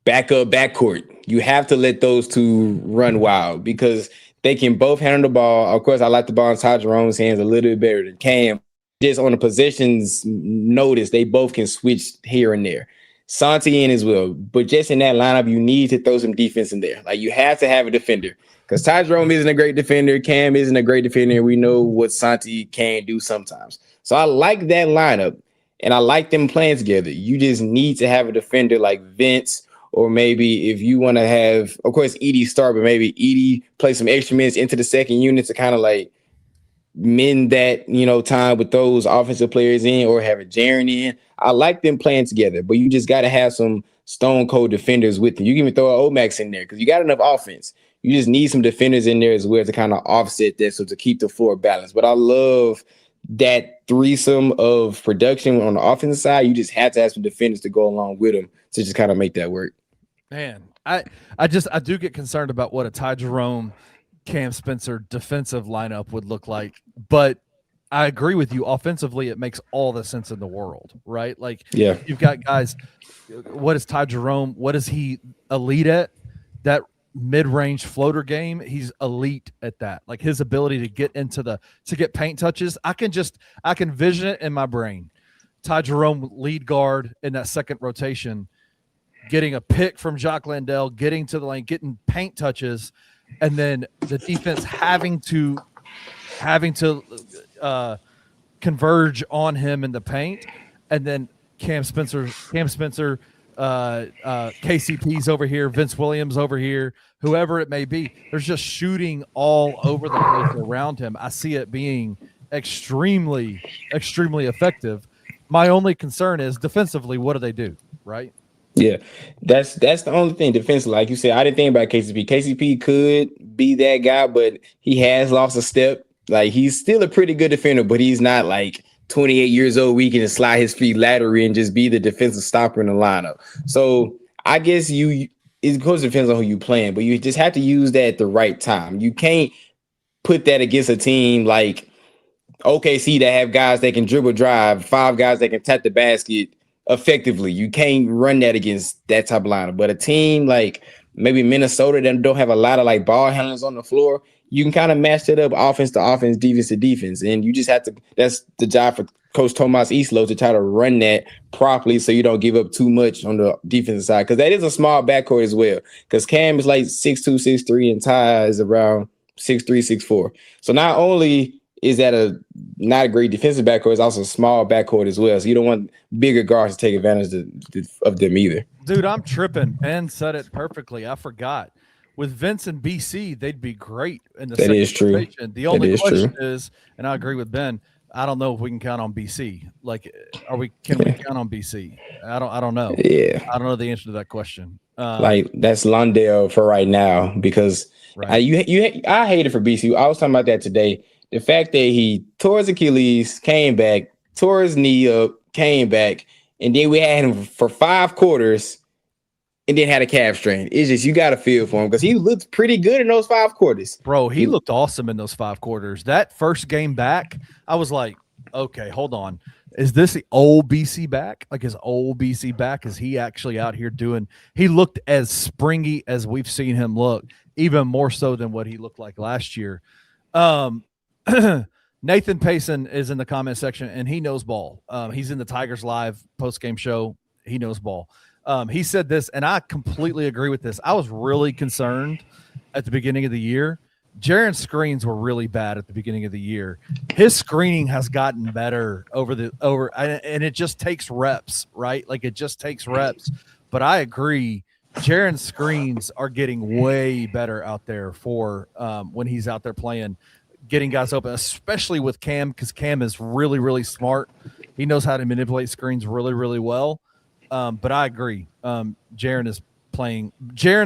backup backcourt. You have to let those two run wild because they can both handle the ball. Of course, I like the ball in Ty Jerome's hands a little bit better than Cam. Just on the positions notice, they both can switch here and there. Santi in as well. But just in that lineup, you need to throw some defense in there. You have to have a defender. Because Ty Jerome isn't a great defender. Cam isn't a great defender. We know what Santi can do sometimes. So I like that lineup. And I like them playing together. You just need to have a defender like Vince. Or maybe if you want to have, of course, Edie start, but maybe Edie play some extra minutes into the second unit to kind of mend that, time with those offensive players in, or have a Jaren in. I like them playing together, but you just got to have some stone cold defenders with you. You can even throw an Omax in there because you got enough offense. You just need some defenders in there as well to kind of offset that, so to keep the floor balanced. But I love that threesome of production on the offensive side. You just have to have some defenders to go along with them to just kind of make that work. Man, I do get concerned about what a Ty Jerome, Cam Spencer defensive lineup would look like, but I agree with you. Offensively, it makes all the sense in the world, right? You've got guys. What is Ty Jerome? What is he elite at? That mid-range floater game, he's elite at that. His ability to get to get paint touches, I can vision it in my brain. Ty Jerome, lead guard in that second rotation, getting a pick from Jacques Landale, getting to the lane, getting paint touches, and then the defense having to converge on him in the paint, and then Cam Spencer KCP's over here, Vince Williams over here, whoever it may be. There's just shooting all over the place around him. I see it being extremely, extremely effective. My only concern is defensively, what do they do, right? Yeah, that's the only thing defensively. Like you said, I didn't think about KCP. KCP could be that guy, but he has lost a step. Like he's still a pretty good defender, but he's not like 28 years old. We can slide his feet laterally and just be the defensive stopper in the lineup. So I guess it goes depends on who you playing, but you just have to use that at the right time. You can't put that against a team like OKC that have guys that can dribble drive, 5 guys that can tap the basket effectively. You can't run that against that type of lineup. But a team like maybe Minnesota that don't have a lot of like ball handlers on the floor, you can kind of match it up offense to offense, defense to defense. And you just have to, that's the job for Coach Tomas Islo to try to run that properly so you don't give up too much on the defensive side. Because that is a small backcourt as well. Because Cam is like 6'2", 6'3", and Ty is around 6'3", 6'4". So not only is that not a great defensive backcourt, it's also a small backcourt as well. So you don't want bigger guards to take advantage of them either. Dude, I'm tripping. Ben said it perfectly. I forgot. With Vince and BC, they'd be great in the second rotation. The only question is, and I agree with Ben, I don't know if we can count on BC. Like, can we count on BC? I don't know. Yeah. I don't know the answer to that question. Like that's Londale for right now because I hate it for BC. I was talking about that today. The fact that he tore his Achilles, came back, tore his knee up, came back, and then we had him for 5 quarters and then had a calf strain. It's just, you got to feel for him because he looked pretty good in those 5 quarters. Bro, he looked awesome in those 5 quarters. That first game back, I was like, okay, hold on. Is this the old BC back? Like his old BC back? Is he actually out here doing – he looked as springy as we've seen him look, even more so than what he looked like last year. Nathan Payson is in the comment section, and he knows ball. He's in the Tigers Live post-game show. He knows ball. He said this, and I completely agree with this. I was really concerned at the beginning of the year. Jaren's screens were really bad at the beginning of the year. His screening has gotten better and it just takes reps, right? Like it just takes reps. But I agree, Jaren's screens are getting way better out there for when he's out there playing, getting guys open, especially with Cam, because Cam is really, really smart. He knows how to manipulate screens really, really well. But I agree. Jaren's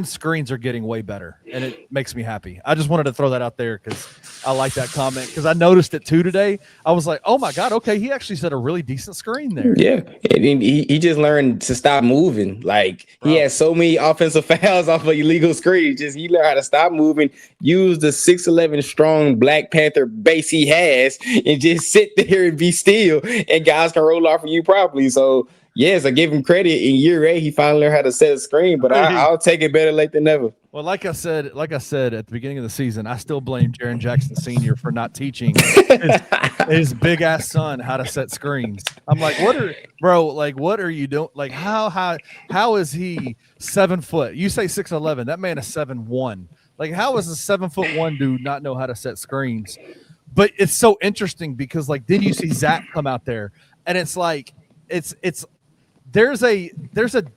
screens are getting way better, and it makes me happy. I just wanted to throw that out there because I like that comment because I noticed it too today. I was like, oh my God, okay, he actually set a really decent screen there. Yeah, and he just learned to stop moving. Like he had so many offensive fouls off of illegal screens. Just he learned how to stop moving, use the 6'11" strong Black Panther base he has, and just sit there and be still, and guys can roll off of you properly. So yes, I give him credit. In year 8, he finally learned how to set a screen, but I'll take it better late than never. Well, like I said at the beginning of the season, I still blame Jaren Jackson Sr. for not teaching his big ass son how to set screens. I'm like, what are you doing? Like, how is he 7 foot? You say 6'11". That man is 7'1". Like, how is a 7'1" dude not know how to set screens? But it's so interesting because like then you see Zach come out there, and it's like there's a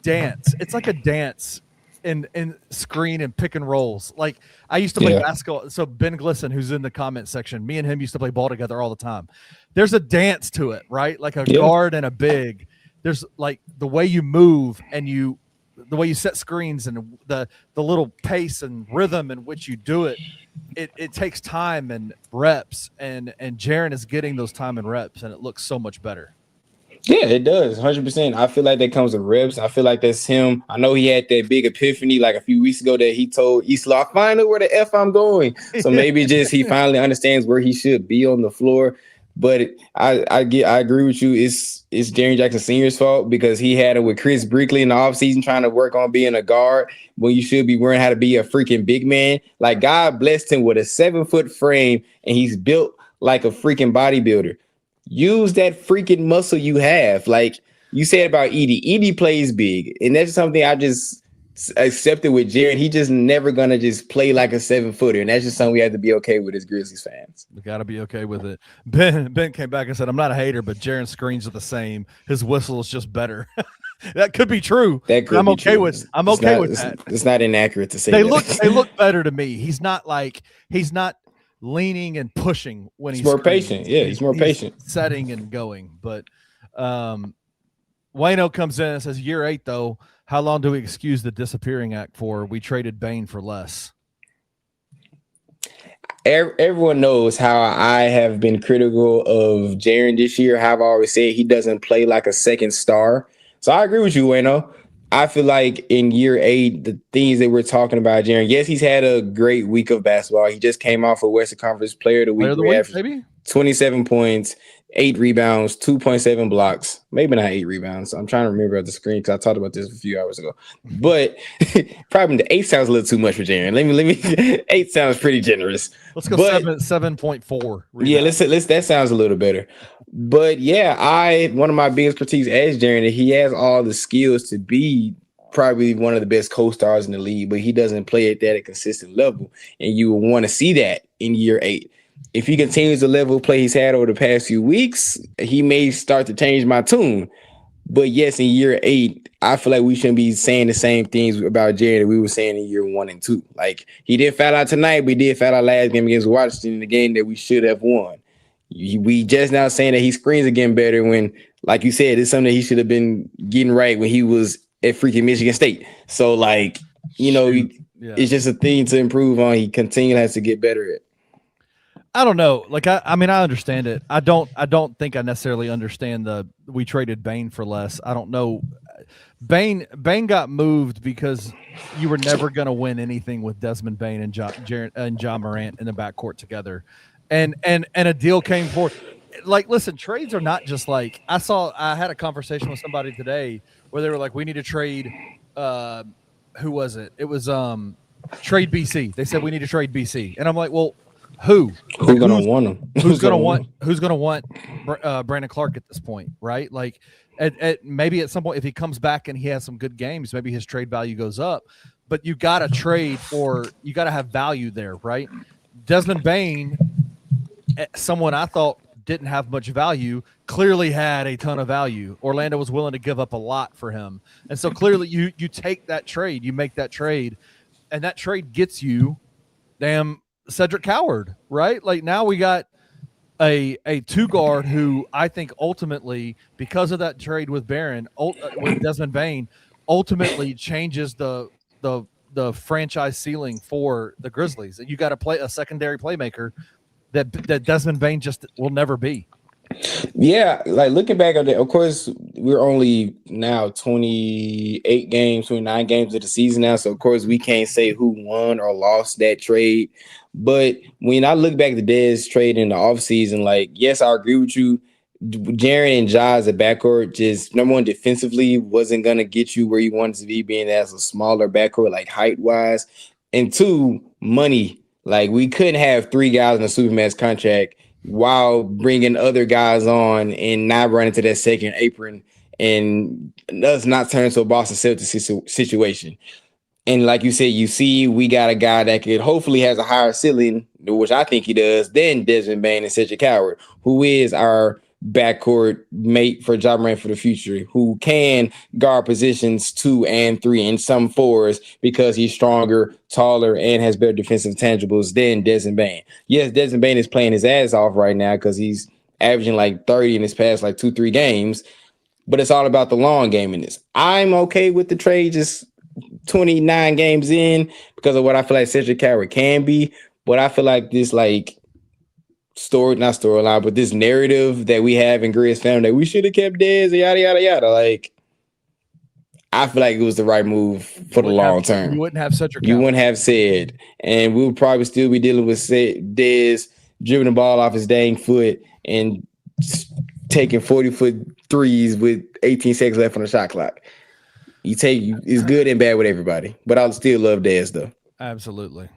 dance. It's like a dance in screen and pick and rolls. Like I used to play basketball. So Ben Glisson, who's in the comment section, me and him used to play ball together all the time. There's a dance to it, right? Like a guard and a big. There's like the way you move and the way you set screens and the little pace and rhythm in which you do it. It takes time and reps, and Jaren is getting those time and reps, and it looks so much better. Yeah, it does. 100%. I feel like that comes with reps. I feel like that's him. I know he had that big epiphany like a few weeks ago that he told Isla, I finally know where the F I'm going. So maybe just he finally understands where he should be on the floor. But I agree with you. It's Jaren Jackson Sr.'s fault because he had it with Chris Brickley in the offseason trying to work on being a guard when you should be learning how to be a freaking big man. Like God blessed him with a 7-foot frame and he's built like a freaking bodybuilder. Use that freaking muscle you have. Like you said about Edie. Edie plays big, and that's something I just accepted with Jaren. He just never gonna just play like a 7-footer, and that's just something we have to be okay with as Grizzlies fans. We got to be okay with it. Ben came back and said, "I'm not a hater, but Jaren's screens are the same. His whistle is just better." That could be true. That could I'm be okay true. with. I'm It's okay not, with that. It's not inaccurate to say They that. they look better to me. He's not leaning and pushing when He's he's more screens. patient. Yeah, he's more patient. Setting and going. But Wayno comes in and says, year 8 though. How long do we excuse the disappearing act for? We traded Bane for less. Everyone knows how I have been critical of Jaren this year. How I've always said he doesn't play like a second star. So I agree with you, Wayno. I feel like in year 8, the things that we're talking about, Jaren, yes, he's had a great week of basketball. He just came off a Western Conference Player of the Week, baby. 27 points, 8 rebounds, 2.7 blocks. Maybe not 8 rebounds. I'm trying to remember at the screen because I talked about this a few hours ago. But probably the 8 sounds a little too much for Jaren. Let me 8 sounds pretty generous. Let's go 7.4. Yeah, let's that sounds a little better. But yeah, one of my biggest critiques as Jaren that he has all the skills to be probably one of the best co-stars in the league, but he doesn't play at that consistent level. And you will want to see that in year 8. If he continues the level of play he's had over the past few weeks, he may start to change my tune. But yes, in year 8, I feel like we shouldn't be saying the same things about Jaren that we were saying in year 1 and 2. Like, he did foul out tonight, but he did foul out last game against Washington, the game that we should have won. We just now saying that he screens again better when, like you said, it's something that he should have been getting right when he was at freaking Michigan State. So, like, it's just a thing to improve on. He continually has to get better at. I don't know. Like, I mean, I understand it. I don't think I necessarily understand we traded Bane for less. I don't know. Bane got moved because you were never going to win anything with Desmond Bane and John Morant in the backcourt together. And a deal came forward. Like, listen, trades are not just like, I had a conversation with somebody today where they were like, we need to trade, who was it? It was trade BC. They said we need to trade BC. And I'm like, well, who's gonna want him? Who's gonna want Brandon Clark at this point, right? Like, maybe at some point, if he comes back and he has some good games, maybe his trade value goes up. But you got to trade you got to have value there, right? Desmond Bane, someone I thought didn't have much value, clearly had a ton of value. Orlando was willing to give up a lot for him, and so clearly you take that trade, you make that trade, and that trade gets you Cedric Coward, right? Like, now we got a 2-guard who I think ultimately, because of that trade with Desmond Bane, ultimately changes the franchise ceiling for the Grizzlies. And you got to play a secondary playmaker that Desmond Bane just will never be. Yeah, like, looking back on it, of course, we're only now 29 games of the season now. So, of course, we can't say who won or lost that trade. But when I look back at the Dez trade in the offseason, like, yes, I agree with you. Jaren and Ja as a backcourt, just number one, defensively wasn't going to get you where you wanted to be, being as a smaller backcourt, like height-wise. And 2, money. Like, we couldn't have 3 guys in a Supermax contract while bringing other guys on and not run into that second apron and us not turn into a Boston Celtics situation. And like you said, we got a guy that could hopefully has a higher ceiling, which I think he does, than Desmond Bane and Cedric Coward, who is our backcourt mate for Ja Morant for the future, who can guard positions 2 and 3 and some 4s because he's stronger, taller, and has better defensive tangibles than Desmond Bane. Yes, Desmond Bane is playing his ass off right now because he's averaging like 30 in his past like 2-3 games, but it's all about the long game in this. I'm okay with the trade just 29 games in because of what I feel like Cedric Coward can be, but I feel like this like but this narrative that we have in Grizz family that we should have kept Dez, yada yada yada. Like, I feel like it was the right move for the long term. You wouldn't have Cedric. You wouldn't have said, and we would probably still be dealing with Dez dribbling the ball off his dang foot and taking 40-foot threes with 18 seconds left on the shot clock. It's good and bad with everybody, but I still love Dez though. Absolutely.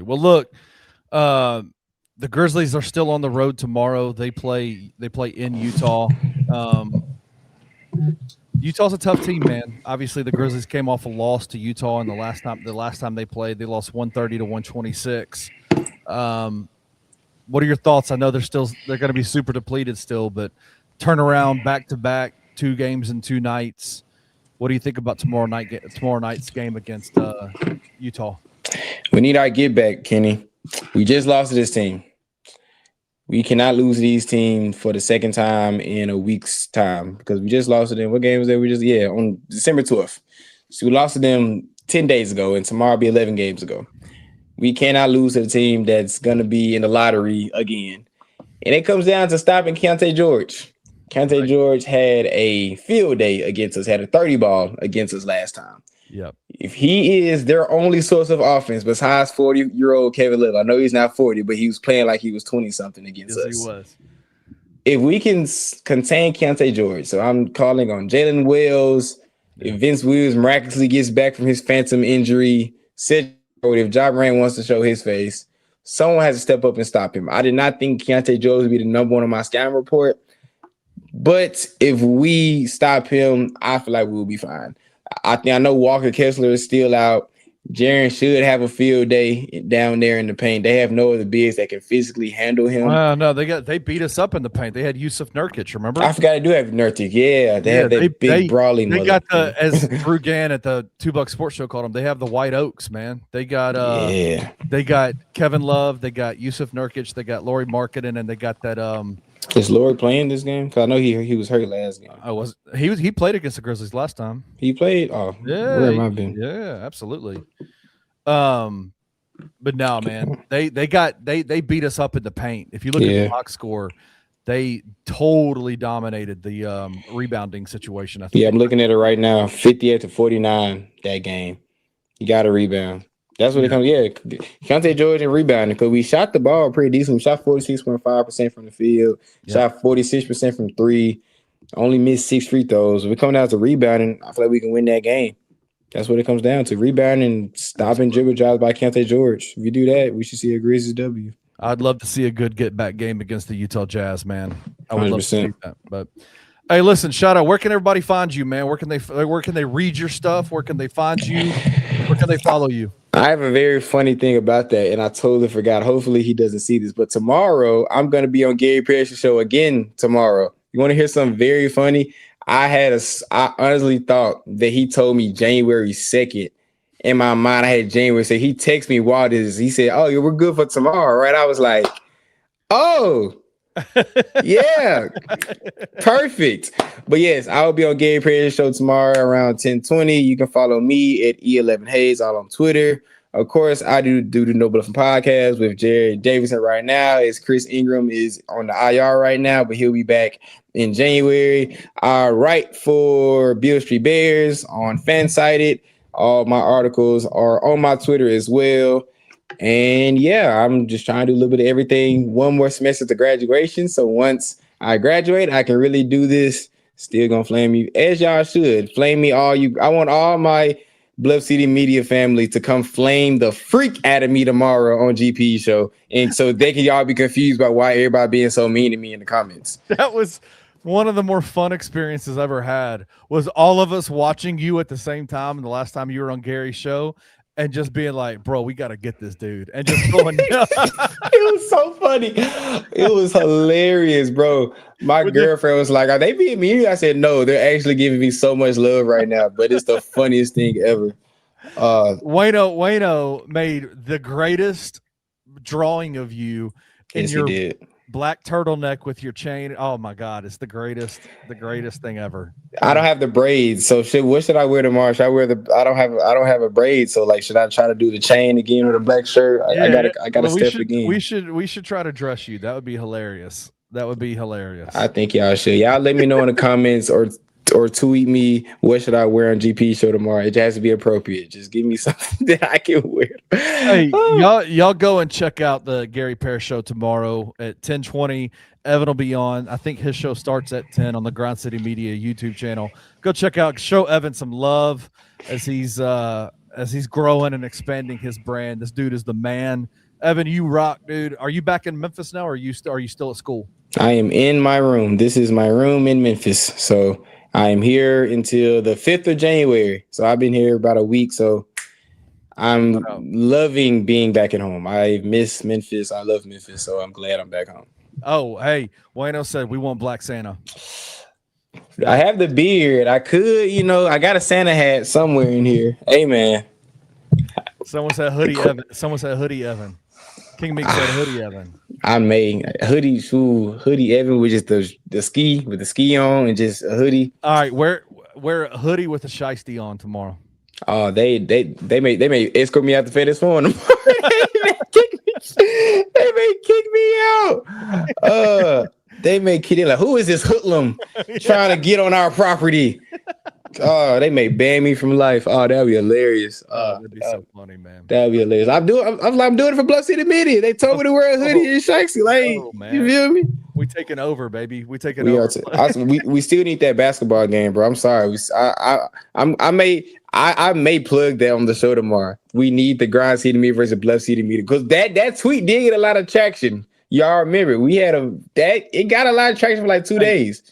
Well, look, the Grizzlies are still on the road tomorrow. They play in Utah. Utah's a tough team, man. Obviously, the Grizzlies came off a loss to Utah, and the last time they played, they lost 130 to 126. What are your thoughts? I know they're going to be super depleted still, but turn around back to back, 2 games in 2 nights. What do you think about tomorrow night's game against Utah? We need our get back, Kenny. We just lost to this team. We cannot lose these teams for the second time in a week's time because we just lost to them. What game was that? On December 12th. So we lost to them 10 days ago, and tomorrow will be 11 games ago. We cannot lose to the team that's going to be in the lottery again. And it comes down to stopping Keontae George. Keontae George had a field day against us, had a 30 ball against us last time. Yep. If he is their only source of offense besides 40-year-old Kevin Love, I know he's not 40, but he was playing like he was 20-something against us. He was. If we can contain Keontae George, so I'm calling on Jalen Wells. If Vince Williams miraculously gets back from his phantom injury, if Ja Morant wants to show his face, someone has to step up and stop him. I did not think Keontae George would be the number one on my scouting report, but if we stop him, I feel like we'll be fine. I know Walker Kessler is still out. Jaren should have a field day down there in the paint. They have no other bigs that can physically handle him. No, they beat us up in the paint. They had Yusuf Nurkic, remember? I forgot they do have Nurkic. Yeah, they have that big brawling. They got as Drew Gann at the $2 Sports Show called them. They have the White Oaks, man. They got they got Kevin Love, they got Yusuf Nurkic, they got Lauri Markkanen, and they got that Is Lauri playing this game? Because I know he was hurt last game. He played against the Grizzlies last time. He played? Oh, yeah. Where am I been? Yeah, absolutely. But no, man, they beat us up in the paint. If you look at the box score, they totally dominated the rebounding situation. I think. Yeah, I'm looking at it right now. 58-49 that game. You got to rebound. That's what it comes. Yeah, Keontae George and rebounding because we shot the ball pretty decent. We shot 46.5% from the field. Shot 46% from three. Only missed 6 free throws. If we come down to rebounding, I feel like we can win that game. That's what it comes down to. Rebounding and stopping dribble drives by Keontae George. If we do that, we should see a Grizzlies W. I'd love to see a good get-back game against the Utah Jazz, man. I would 100%. love to see that. But hey, listen, shout out. Where can everybody find you, man? Where can they read your stuff? Where can they find you? Where can they follow you? I have a very funny thing about that, and I totally forgot. Hopefully he doesn't see this. But tomorrow, I'm going to be on Gary Parrish's show again tomorrow. You want to hear something very funny? I honestly thought that he told me January 2nd. In my mind, I had January 2nd. He texted me while this. He said, "Oh, we're good for tomorrow, right?" I was like, "Oh, yeah, perfect." But yes, I will be on Gary Parrish's show tomorrow around 10:20. You can follow me at E11Hayes all on Twitter. Of course, I do the No Bluffing podcast with Jared Davidson right now. As Chris Ingram is on the IR right now, but he'll be back in January. I write for Beale Street Bears on Fansided. All my articles are on my Twitter as well. And yeah, I'm just trying to do a little bit of everything. One more semester to graduation. So once I graduate, I can really do this. Still gonna flame you as y'all should. Flame me all you. I want all my Bluff City Media family to come flame the freak out of me tomorrow on GP show. And so they can y'all be confused by why everybody being so mean to me in the comments. That was one of the more fun experiences I ever had was all of us watching you at the same time. And the last time you were on Gary's show and just being like, bro, we got to get this dude. And just going, it was so funny. It was hilarious, bro. My girlfriend was like, are they being mean? I said, no, they're actually giving me so much love right now, but it's the funniest thing ever. Wayno made the greatest drawing of you in your black turtleneck with your chain. Oh my God, it's the greatest thing ever. I don't have the braids, so what should I wear tomorrow? Should I wear I don't have a braid, so like, should I try to do the chain again with a black shirt? I gotta step again. We should try to dress you. That would be hilarious. I think y'all should. Y'all let me know in the comments or tweet me what should I wear on GP show tomorrow. It has to be appropriate. Just give me something that I can wear. Hey, y'all go and check out the Gary Parrish show tomorrow at 10:20. Evan will be on. I think his show starts at 10 on the Grind City Media YouTube channel. Go check out. Show Evan some love as he's growing and expanding his brand. This dude is the man. Evan, you rock, dude. Are you back in Memphis now, or are you still at school? I am in my room. This is my room in Memphis. So I am here until the 5th of January. So I've been here about a week. So I'm loving being back at home. I miss Memphis. I love Memphis. So I'm glad I'm back home. Oh, hey, Wayno said we want Black Santa. I have the beard. I could, I got a Santa hat somewhere in here. Hey, man. Someone said hoodie Evan. Someone said hoodie Evan. King Meek said hoodie Evan. I made hoodie Evan with just the ski with the ski on and just a hoodie. All right, wear a hoodie with a shiesty on tomorrow. Oh, they may escort me out the FedEx phone. They may kick me out. They may kick in like, who is this hoodlum trying to get on our property? Oh, they may ban me from life. Oh, that'd be hilarious. That'd be so funny, man. That'd be hilarious. I'm doing it for Blood City Media. They told me to wear a hoodie and shikes. Like, you feel me? We taking over, baby. We taking over. We still need that basketball game, bro. I'm sorry. I may plug that on the show tomorrow. We need the Grind City Media versus Blood City Media because that tweet did get a lot of traction. Y'all remember we had it got a lot of traction for like 2 days.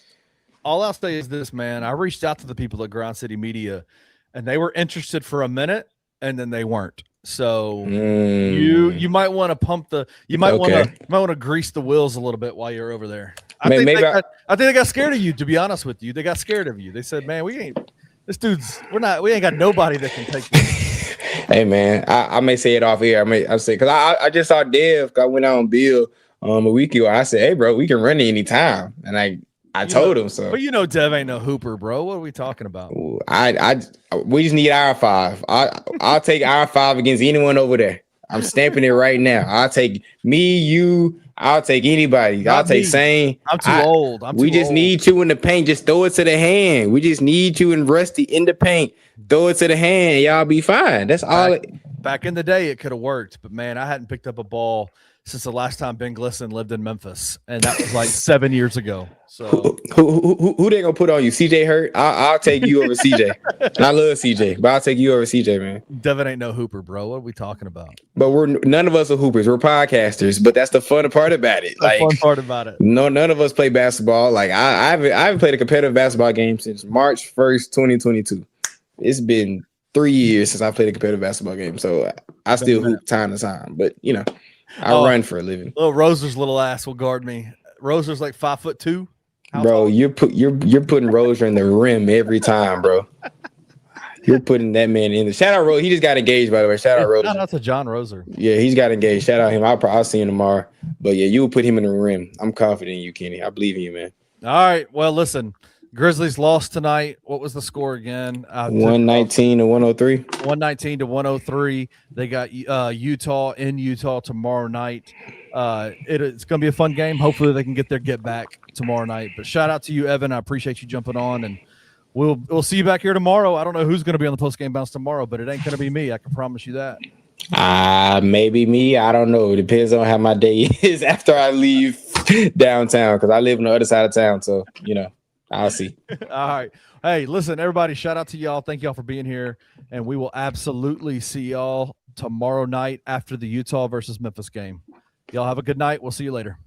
All I'll say is this, man. I reached out to the people at Grind City Media, and they were interested for a minute, and then they weren't. So you might want to want to grease the wheels a little bit while you're over there. I think they got scared of you. To be honest with you, they got scared of you. They said, "Man, we ain't got nobody that can take this." Hey, man, I may say it off air. I say because I just saw Dev. I went out on Bill a week ago. I said, "Hey, bro, we can run it anytime," and I told him so. But Dev ain't no hooper, bro. What are we talking about? We just need R5. I'll take R5 against anyone over there. I'm stamping it right now. I'll take me, you. I'll take anybody. I'll take Sane. I'm too old. We just need you in the paint. Just throw it to the hand. We just need you and Rusty in the paint. Throw it to the hand, and y'all be fine. That's all. Back in the day, it could have worked, but man, I hadn't picked up a ball since the last time Ben Glisson lived in Memphis, and that was like 7 years ago. So who they gonna put on you? CJ Hurt? I'll take you over CJ. I love CJ, but I'll take you over CJ, man. Devin ain't no hooper, bro. What are we talking about? But none of us are hoopers. We're podcasters, but that's the fun part about it. The fun part about it. No, none of us play basketball. Like I haven't played a competitive basketball game since March 1st, 2022. It's been 3 years since I played a competitive basketball game, so I still hoop time to time. But I run for a living. Little Roser's little ass will guard me. Roser's like 5'2". Bro, you're putting Roser in the rim every time, bro. You're putting that man in the shout out Roser. He just got engaged, by the way. Shout out Roser. Shout out to John Roser. Yeah, he's got engaged. Shout out him. I'll see him tomorrow. But yeah, you will put him in the rim. I'm confident in you, Kenny. I believe in you, man. All right. Well, listen. Grizzlies lost tonight. What was the score again? 119 to 103. 119 to 103. They got Utah in Utah tomorrow night. It's going to be a fun game. Hopefully they can get back tomorrow night. But shout out to you, Evan. I appreciate you jumping on, and we'll see you back here tomorrow. I don't know who's going to be on the post game bounce tomorrow, but it ain't going to be me. I can promise you that. Maybe me. I don't know. It depends on how my day is after I leave downtown because I live on the other side of town. So I'll see. All right. Hey, listen, everybody, shout out to y'all. Thank y'all for being here. And we will absolutely see y'all tomorrow night after the Utah versus Memphis game. Y'all have a good night. We'll see you later.